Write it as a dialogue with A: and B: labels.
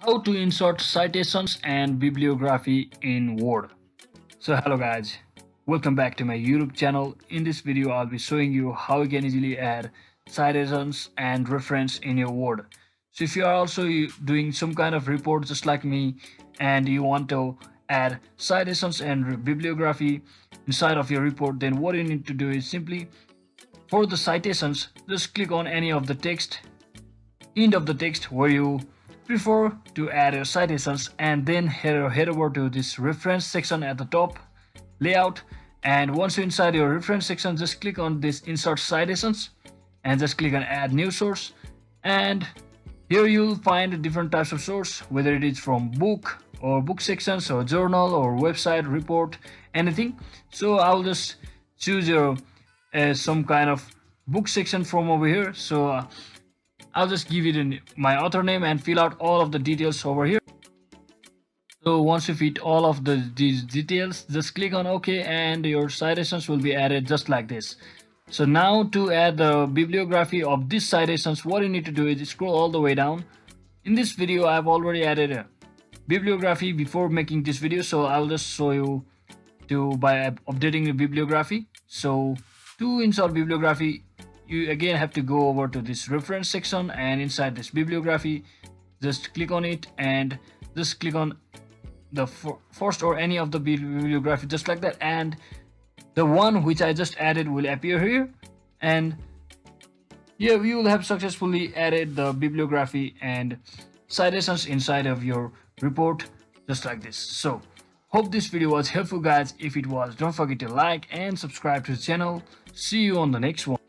A: How to insert citations and bibliography in Word. So hello guys, welcome back to my YouTube channel. In this video I'll be showing you how you can easily add citations and reference in your Word. So if you are also doing some kind of report just like me and you want to add citations and bibliography inside of your report, then what you need to do is simply for the citations just click on any of the text end of the text where you prefer to add your citations, and then head over to this reference section at the top layout. And once you're inside your reference section, just click on this insert citations and just click on add new source. And here you'll find different types of source, whether it is from book or book sections or journal or website report, anything. So I'll just choose your some kind of book section from over here. So I'll just give it my author name and fill out all of the details over here. So once you fit all of these details, just click on OK and your citations will be added just like this. So now to add the bibliography of these citations, what you need to do is scroll all the way down. In this video, I've already added a bibliography before making this video, so I'll just show you by updating the bibliography. So to insert bibliography, you again have to go over to this reference section, and inside this bibliography just click on it and just click on the first or any of the bibliography just like that, and the one which I just added will appear here. And yeah, you will have successfully added the bibliography and citations inside of your report just like this. So hope this video was helpful guys. If it was, don't forget to like and subscribe to the channel. See you on the next one.